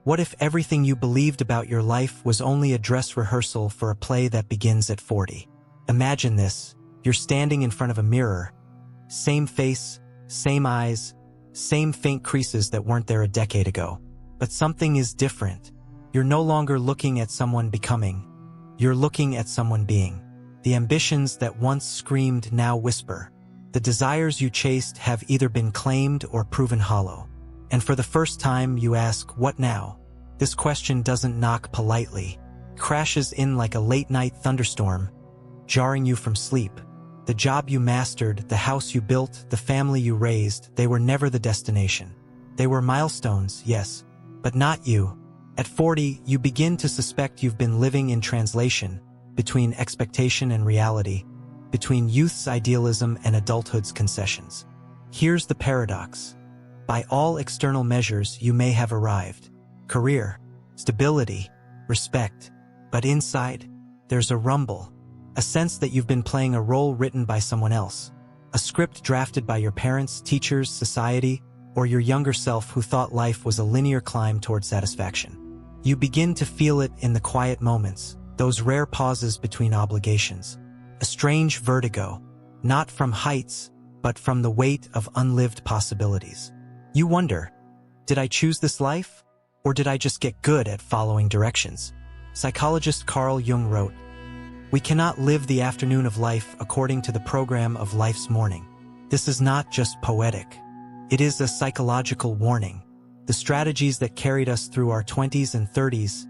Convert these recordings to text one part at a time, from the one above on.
What if everything you believed about your life was only a dress rehearsal for a play that begins at 40? Imagine this. You're standing in front of a mirror. Same face, same eyes, same faint creases that weren't there a decade ago. But something is different. You're no longer looking at someone becoming. You're looking at someone being. The ambitions that once screamed now whisper. The desires you chased have either been claimed or proven hollow. And for the first time you ask, what now? This question doesn't knock politely. It crashes in like a late-night thunderstorm, jarring you from sleep. The job you mastered, the house you built, the family you raised, they were never the destination. They were milestones, yes, but not you. At 40, you begin to suspect you've been living in translation, between expectation and reality, between youth's idealism and adulthood's concessions. Here's the paradox. By all external measures, you may have arrived. Career, stability, respect. But inside, there's a rumble. A sense that you've been playing a role written by someone else. A script drafted by your parents, teachers, society, or your younger self who thought life was a linear climb toward satisfaction. You begin to feel it in the quiet moments, those rare pauses between obligations. A strange vertigo, not from heights, but from the weight of unlived possibilities. You wonder, did I choose this life? Or did I just get good at following directions? Psychologist Carl Jung wrote, "We cannot live the afternoon of life according to the program of life's morning." This is not just poetic. It is a psychological warning. The strategies that carried us through our 20s and 30s,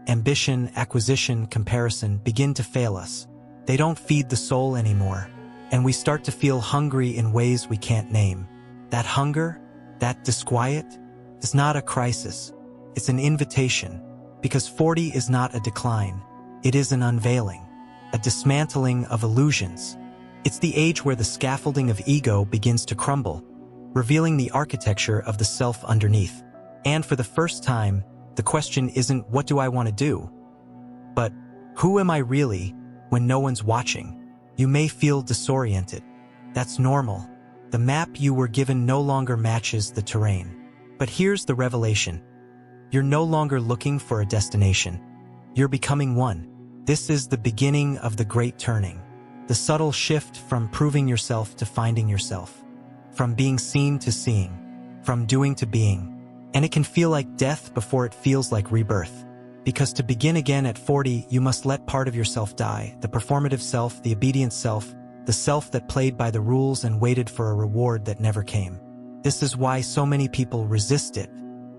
ambition, acquisition, comparison, begin to fail us. They don't feed the soul anymore, and we start to feel hungry in ways we can't name. That hunger, that disquiet, is not a crisis. It's an invitation, because 40 is not a decline. It is an unveiling, a dismantling of illusions. It's the age where the scaffolding of ego begins to crumble, revealing the architecture of the self underneath. And for the first time, the question isn't what do I want to do, but who am I really when no one's watching? You may feel disoriented. That's normal. The map you were given no longer matches the terrain. But here's the revelation. You're no longer looking for a destination. You're becoming one. This is the beginning of the great turning. The subtle shift from proving yourself to finding yourself. From being seen to seeing. From doing to being. And it can feel like death before it feels like rebirth. Because to begin again at 40, you must let part of yourself die. The performative self, the obedient self, the self that played by the rules and waited for a reward that never came. This is why so many people resist it.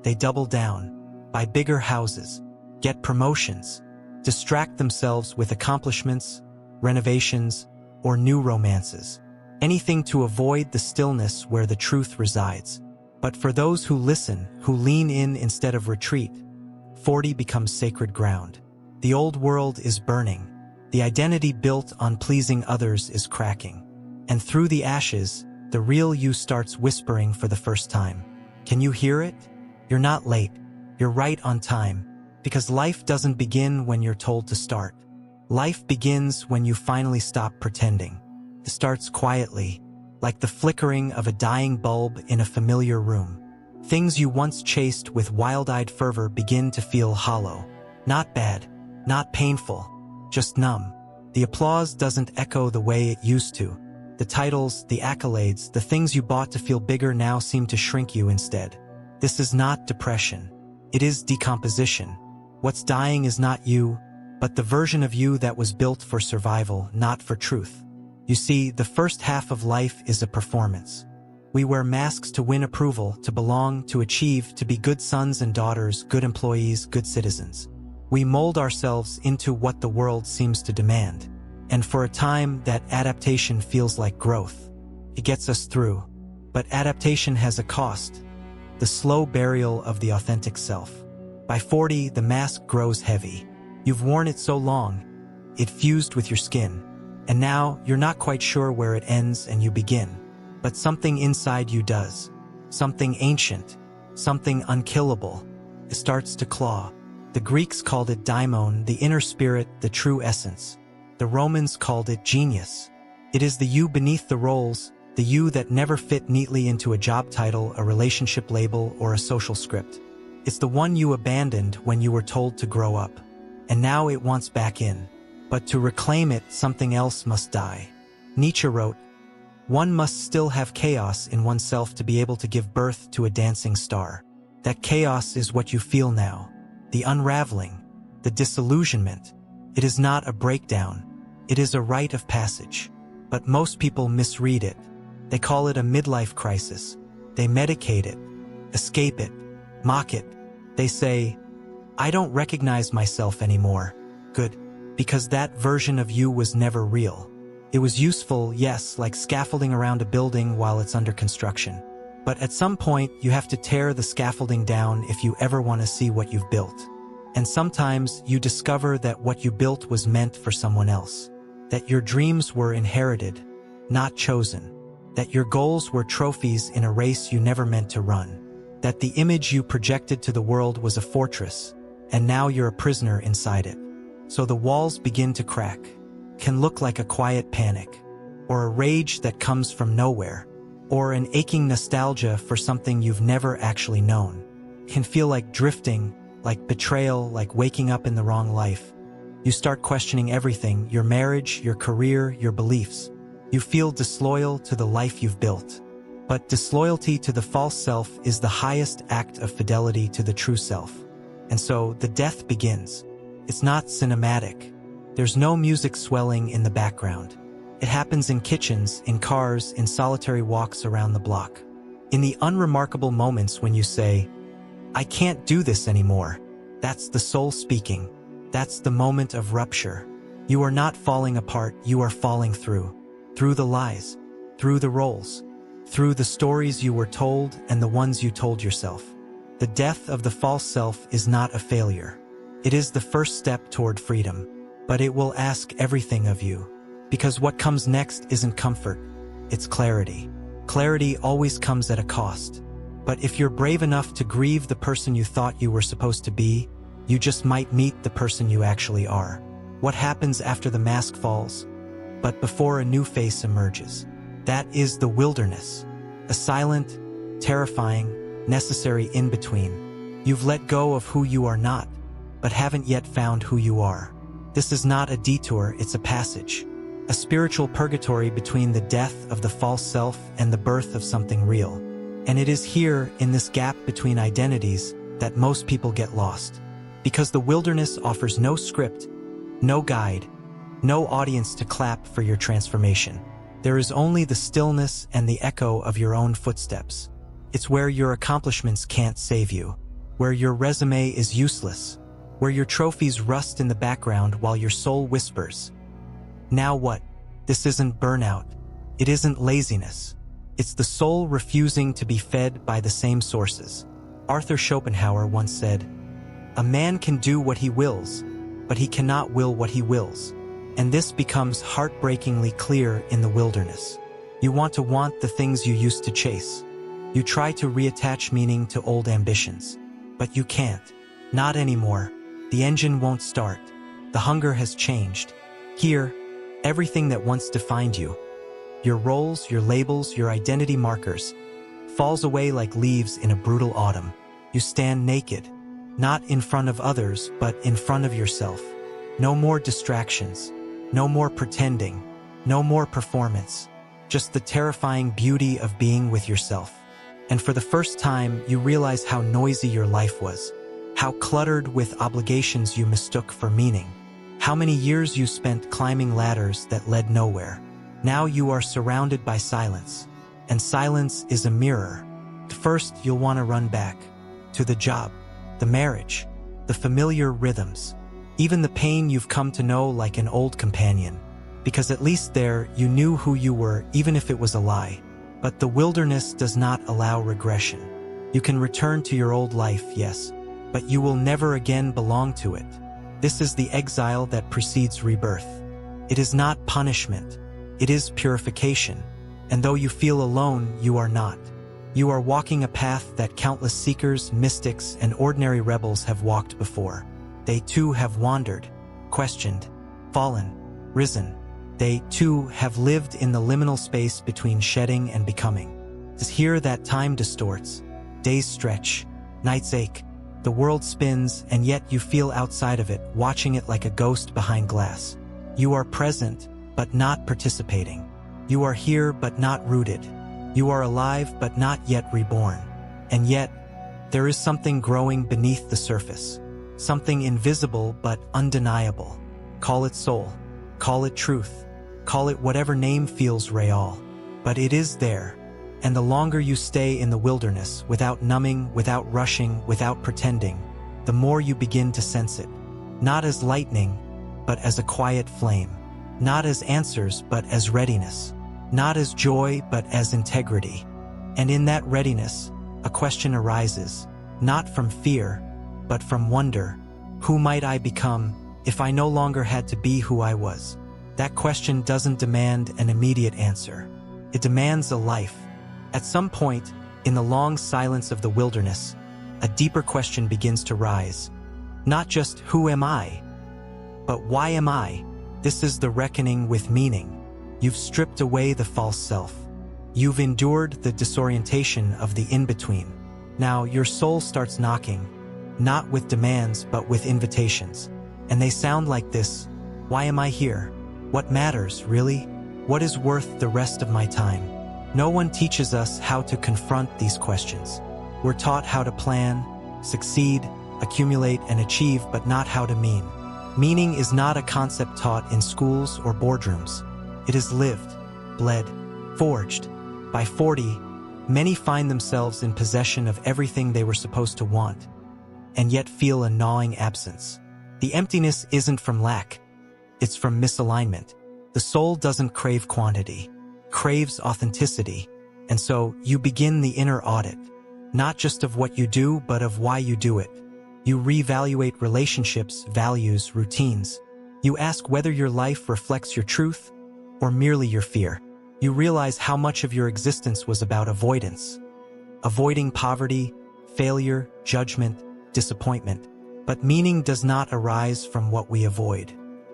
They double down, buy bigger houses, get promotions, distract themselves with accomplishments, renovations, or new romances. Anything to avoid the stillness where the truth resides. But for those who listen, who lean in instead of retreat, 40 becomes sacred ground. The old world is burning. The identity built on pleasing others is cracking. And through the ashes, the real you starts whispering for the first time. Can you hear it? You're not late. You're right on time. Because life doesn't begin when you're told to start. Life begins when you finally stop pretending. It starts quietly, like the flickering of a dying bulb in a familiar room. Things you once chased with wild-eyed fervor begin to feel hollow. Not bad, not painful, just numb. The applause doesn't echo the way it used to. The titles, the accolades, the things you bought to feel bigger now seem to shrink you instead. This is not depression. It is decomposition. What's dying is not you, but the version of you that was built for survival, not for truth. You see, the first half of life is a performance. We wear masks to win approval, to belong, to achieve, to be good sons and daughters, good employees, good citizens. We mold ourselves into what the world seems to demand. And for a time, that adaptation feels like growth. It gets us through. But adaptation has a cost. The slow burial of the authentic self. By 40, the mask grows heavy. You've worn it so long, it fused with your skin. And now, you're not quite sure where it ends and you begin. But something inside you does. Something ancient. Something unkillable. It starts to claw. The Greeks called it daimon, the inner spirit, the true essence. The Romans called it genius. It is the you beneath the roles, the you that never fit neatly into a job title, a relationship label, or a social script. It's the one you abandoned when you were told to grow up. And now it wants back in. But to reclaim it, something else must die. Nietzsche wrote, "One must still have chaos in oneself to be able to give birth to a dancing star. That chaos is what you feel now. The unraveling, the disillusionment. It is not a breakdown. It is a rite of passage. But most people misread it. They call it a midlife crisis. They medicate it, escape it, mock it. They say, 'I don't recognize myself anymore.' Good, because that version of you was never real. It was useful, yes, like scaffolding around a building while it's under construction. But at some point, you have to tear the scaffolding down if you ever want to see what you've built. And sometimes you discover that what you built was meant for someone else. That your dreams were inherited, not chosen. That your goals were trophies in a race you never meant to run. That the image you projected to the world was a fortress, and now you're a prisoner inside it. So the walls begin to crack. Can look like a quiet panic, or a rage that comes from nowhere, or an aching nostalgia for something you've never actually known. Can feel like drifting, like betrayal, like waking up in the wrong life. You start questioning everything, your marriage, your career, your beliefs. You feel disloyal to the life you've built. But disloyalty to the false self is the highest act of fidelity to the true self. And so the death begins. It's not cinematic. There's no music swelling in the background. It happens in kitchens, in cars, in solitary walks around the block. In the unremarkable moments when you say, "I can't do this anymore." That's the soul speaking. That's the moment of rupture. You are not falling apart, you are falling through. Through the lies, through the roles, through the stories you were told and the ones you told yourself. The death of the false self is not a failure. It is the first step toward freedom. But it will ask everything of you. Because what comes next isn't comfort, it's clarity. Clarity always comes at a cost. But if you're brave enough to grieve the person you thought you were supposed to be, you just might meet the person you actually are. What happens after the mask falls, but before a new face emerges? That is the wilderness. A silent, terrifying, necessary in-between. You've let go of who you are not, but haven't yet found who you are. This is not a detour, it's a passage. A spiritual purgatory between the death of the false self and the birth of something real. And it is here, in this gap between identities, that most people get lost. Because the wilderness offers no script, no guide, no audience to clap for your transformation. There is only the stillness and the echo of your own footsteps. It's where your accomplishments can't save you, where your resume is useless, where your trophies rust in the background while your soul whispers, "Now what?" This isn't burnout. It isn't laziness. It's the soul refusing to be fed by the same sources. Arthur Schopenhauer once said, "A man can do what he wills, but he cannot will what he wills." And this becomes heartbreakingly clear in the wilderness. You want the things you used to chase. You try to reattach meaning to old ambitions. But you can't. Not anymore. The engine won't start. The hunger has changed. Here, everything that once defined you, your roles, your labels, your identity markers, falls away like leaves in a brutal autumn. You stand naked, not in front of others, but in front of yourself. No more distractions, no more pretending, no more performance, just the terrifying beauty of being with yourself. And for the first time, you realize how noisy your life was. How cluttered with obligations you mistook for meaning. How many years you spent climbing ladders that led nowhere. Now you are surrounded by silence. And silence is a mirror. First, you'll want to run back. To the job, the marriage, the familiar rhythms. Even the pain you've come to know like an old companion. Because at least there, you knew who you were, even if it was a lie. But the wilderness does not allow regression. You can return to your old life, yes, but you will never again belong to it. This is the exile that precedes rebirth. It is not punishment. It is purification. And though you feel alone, you are not. You are walking a path that countless seekers, mystics, and ordinary rebels have walked before. They too have wandered, questioned, fallen, risen. They too have lived in the liminal space between shedding and becoming. It is here that time distorts, days stretch, nights ache, The world spins, and yet you feel outside of it, watching it like a ghost behind glass. You are present, but not participating. You are here, but not rooted. You are alive, but not yet reborn. And yet, there is something growing beneath the surface. Something invisible but undeniable. Call it soul. Call it truth. Call it whatever name feels real. But it is there. And the longer you stay in the wilderness, without numbing, without rushing, without pretending, the more you begin to sense it. Not as lightning, but as a quiet flame. Not as answers, but as readiness. Not as joy, but as integrity. And in that readiness, a question arises, not from fear, but from wonder. Who might I become if I no longer had to be who I was? That question doesn't demand an immediate answer. It demands a life. At some point, in the long silence of the wilderness, a deeper question begins to rise. Not just who am I, but why am I? This is the reckoning with meaning. You've stripped away the false self. You've endured the disorientation of the in-between. Now your soul starts knocking, not with demands but with invitations. And they sound like this: why am I here? What matters, really? What is worth the rest of my time? No one teaches us how to confront these questions. We're taught how to plan, succeed, accumulate, and achieve, but not how to mean. Meaning is not a concept taught in schools or boardrooms. It is lived, bled, forged. By 40, many find themselves in possession of everything they were supposed to want, and yet feel a gnawing absence. The emptiness isn't from lack, it's from misalignment. The soul doesn't crave quantity, craves authenticity, and so you begin the inner audit, not just of what you do, but of why you do it. You reevaluate relationships, values, routines. You ask whether your life reflects your truth or merely your fear. You realize how much of your existence was about avoidance. Avoiding poverty, failure, judgment, disappointment. But meaning does not arise from what we avoid.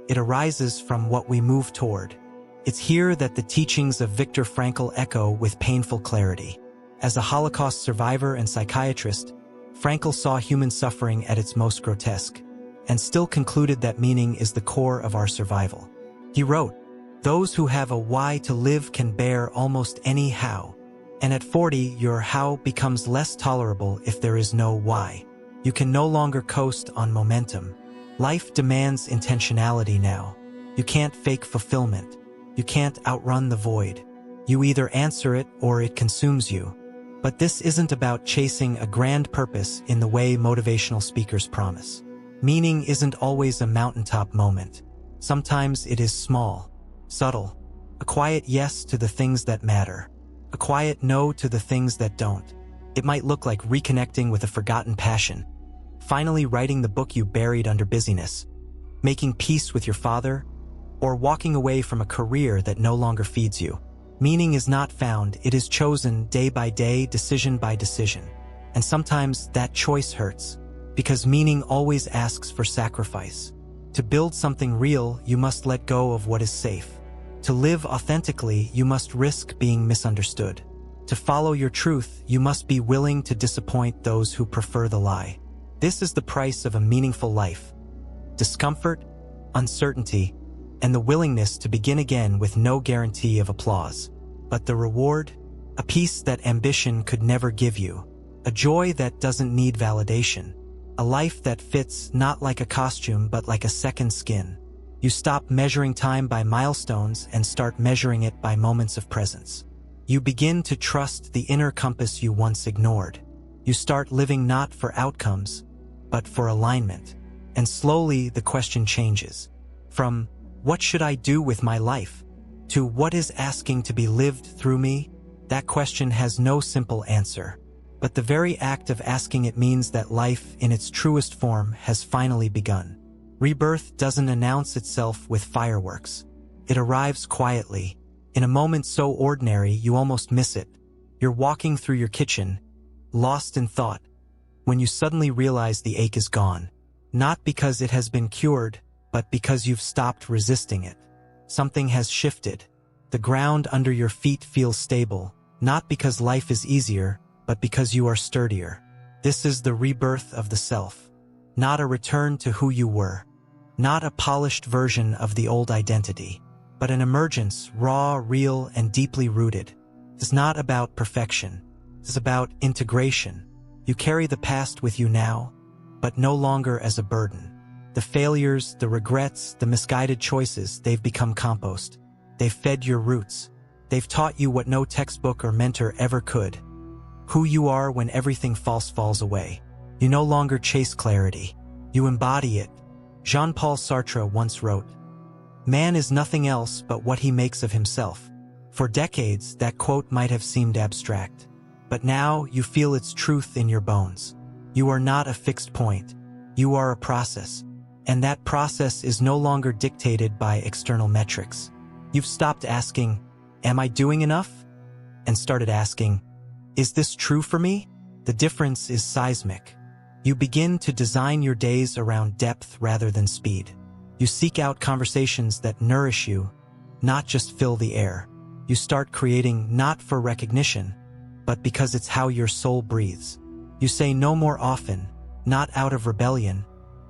It arises from what we move toward. It's here that the teachings of Viktor Frankl echo with painful clarity. As a Holocaust survivor and psychiatrist, Frankl saw human suffering at its most grotesque, and still concluded that meaning is the core of our survival. He wrote, "Those who have a why to live can bear almost any how. And at 40, your how becomes less tolerable if there is no why. You can no longer coast on momentum. Life demands intentionality now. You can't fake fulfillment. You can't outrun the void. You either answer it or it consumes you." But this isn't about chasing a grand purpose in the way motivational speakers promise. Meaning isn't always a mountaintop moment. Sometimes it is small, subtle, a quiet yes to the things that matter, a quiet no to the things that don't. It might look like reconnecting with a forgotten passion, finally writing the book you buried under busyness, making peace with your father, or walking away from a career that no longer feeds you. Meaning is not found, it is chosen day by day, decision by decision. And sometimes that choice hurts, because meaning always asks for sacrifice. To build something real, you must let go of what is safe. To live authentically, you must risk being misunderstood. To follow your truth, you must be willing to disappoint those who prefer the lie. This is the price of a meaningful life: discomfort, uncertainty, and the willingness to begin again with no guarantee of applause. But the reward? A peace that ambition could never give you. A joy that doesn't need validation. A life that fits not like a costume but like a second skin. You stop measuring time by milestones and start measuring it by moments of presence. You begin to trust the inner compass you once ignored. You start living not for outcomes, but for alignment. And slowly the question changes. From "what should I do with my life?" to "what is asking to be lived through me?" That question has no simple answer. But the very act of asking it means that life in its truest form has finally begun. Rebirth doesn't announce itself with fireworks. It arrives quietly, in a moment so ordinary you almost miss it. You're walking through your kitchen, lost in thought, when you suddenly realize the ache is gone. Not because it has been cured, but because you've stopped resisting it. Something has shifted. The ground under your feet feels stable, not because life is easier, but because you are sturdier. This is the rebirth of the self, not a return to who you were, not a polished version of the old identity, but an emergence, raw, real, and deeply rooted. It's not about perfection. It's about integration. You carry the past with you now, but no longer as a burden. The failures, the regrets, the misguided choices, they've become compost. They've fed your roots. They've taught you what no textbook or mentor ever could. Who you are when everything false falls away. You no longer chase clarity. You embody it. Jean-Paul Sartre once wrote, "Man is nothing else but what he makes of himself." For decades, that quote might have seemed abstract. But now you feel its truth in your bones. You are not a fixed point. You are a process. And that process is no longer dictated by external metrics. You've stopped asking, "Am I doing enough?" and started asking, "Is this true for me?" The difference is seismic. You begin to design your days around depth rather than speed. You seek out conversations that nourish you, not just fill the air. You start creating not for recognition, but because it's how your soul breathes. You say no more often, not out of rebellion,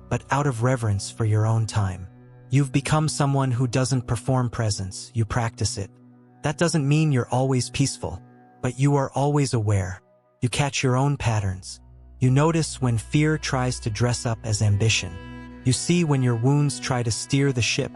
but out of reverence for your own time. You've become someone who doesn't perform presence, you practice it. That doesn't mean you're always peaceful, but you are always aware. You catch your own patterns. You notice when fear tries to dress up as ambition. You see when your wounds try to steer the ship,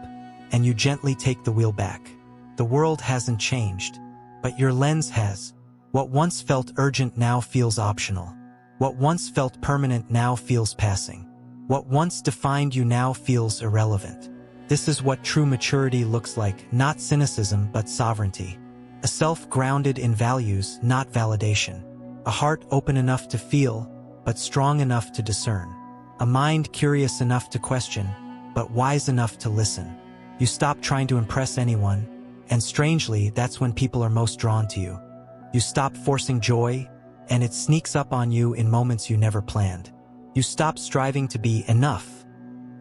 and you gently take the wheel back. The world hasn't changed, but your lens has. What once felt urgent now feels optional. What once felt permanent now feels passing. What once defined you now feels irrelevant. This is what true maturity looks like, not cynicism but sovereignty. A self grounded in values, not validation. A heart open enough to feel, but strong enough to discern. A mind curious enough to question, but wise enough to listen. You stop trying to impress anyone, and strangely, that's when people are most drawn to you. You stop forcing joy, and it sneaks up on you in moments you never planned. You stop striving to be enough,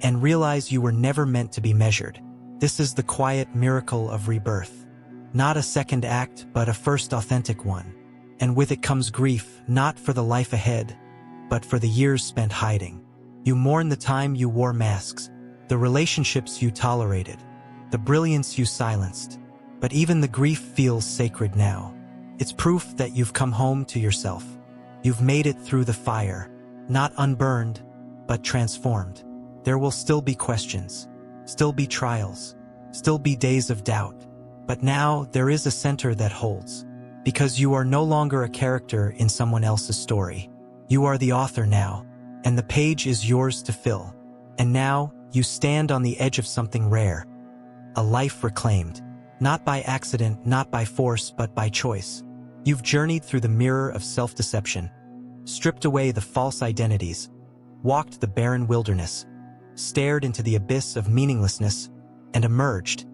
and realize you were never meant to be measured. This is the quiet miracle of rebirth. Not a second act, but a first authentic one. And with it comes grief, not for the life ahead, but for the years spent hiding. You mourn the time you wore masks, the relationships you tolerated, the brilliance you silenced. But even the grief feels sacred now. It's proof that you've come home to yourself. You've made it through the fire, not unburned, but transformed. There will still be questions, still be trials, still be days of doubt. But now there is a center that holds. Because you are no longer a character in someone else's story. You are the author now, and the page is yours to fill. And now, you stand on the edge of something rare. A life reclaimed. Not by accident, not by force, but by choice. You've journeyed through the mirror of self-deception, stripped away the false identities, walked the barren wilderness, stared into the abyss of meaninglessness, and emerged,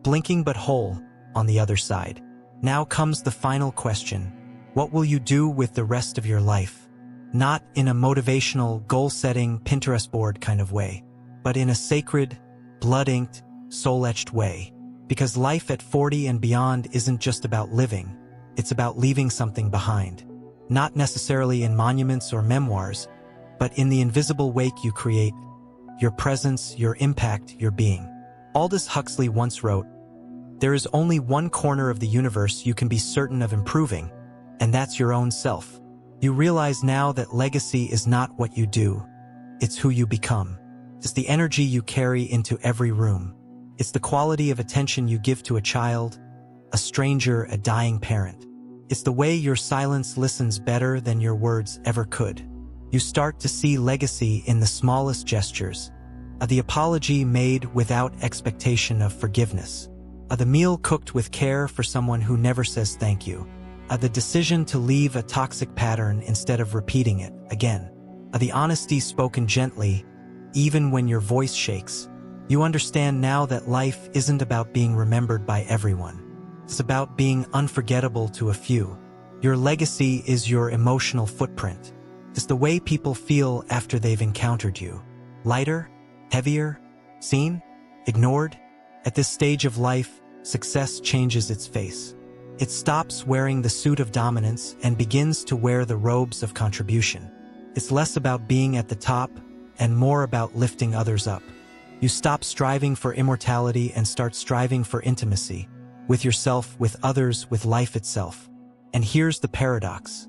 blinking but whole, on the other side. Now comes the final question. What will you do with the rest of your life? Not in a motivational, goal-setting, Pinterest board kind of way, but in a sacred, blood-inked, soul-etched way. Because life at 40 and beyond isn't just about living, it's about leaving something behind. Not necessarily in monuments or memoirs, but in the invisible wake you create, your presence, your impact, your being. Aldous Huxley once wrote, "There is only one corner of the universe you can be certain of improving, and that's your own self." You realize now that legacy is not what you do, it's who you become. It's the energy you carry into every room. It's the quality of attention you give to a child, a stranger, a dying parent. It's the way your silence listens better than your words ever could. You start to see legacy in the smallest gestures. The apology made without expectation of forgiveness. The meal cooked with care for someone who never says thank you. The decision to leave a toxic pattern instead of repeating it again. The honesty spoken gently, even when your voice shakes. You understand now that life isn't about being remembered by everyone. It's about being unforgettable to a few. Your legacy is your emotional footprint. It's the way people feel after they've encountered you. Lighter? Heavier? Seen? Ignored? At this stage of life, success changes its face. It stops wearing the suit of dominance and begins to wear the robes of contribution. It's less about being at the top and more about lifting others up. You stop striving for immortality and start striving for intimacy, with yourself, with others, with life itself. And here's the paradox.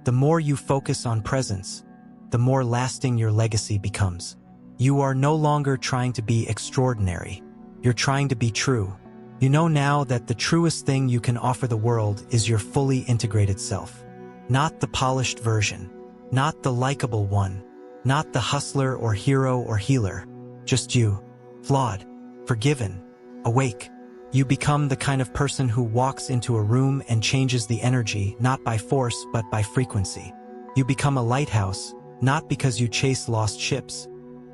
The more you focus on presence, the more lasting your legacy becomes. You are no longer trying to be extraordinary. You're trying to be true. You know now that the truest thing you can offer the world is your fully integrated self. Not the polished version, not the likable one, not the hustler or hero or healer. Just you, flawed, forgiven, awake. You become the kind of person who walks into a room and changes the energy, not by force but by frequency. You become a lighthouse, not because you chase lost ships,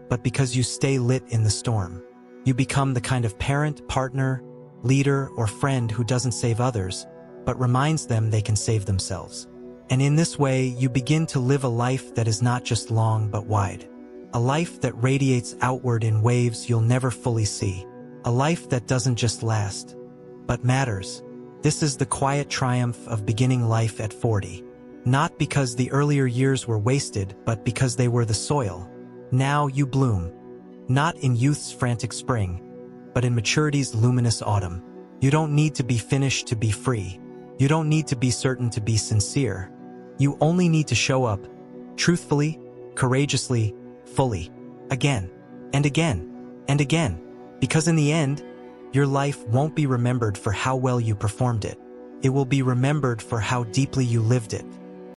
but because you stay lit in the storm. You become the kind of parent, partner, leader, or friend who doesn't save others, but reminds them they can save themselves. And in this way, you begin to live a life that is not just long but wide. A life that radiates outward in waves you'll never fully see. A life that doesn't just last, but matters. This is the quiet triumph of beginning life at 40. Not because the earlier years were wasted, but because they were the soil. Now you bloom. Not in youth's frantic spring, but in maturity's luminous autumn. You don't need to be finished to be free. You don't need to be certain to be sincere. You only need to show up, truthfully, courageously, fully, again, and again, and again. Because in the end, your life won't be remembered for how well you performed it. It will be remembered for how deeply you lived it.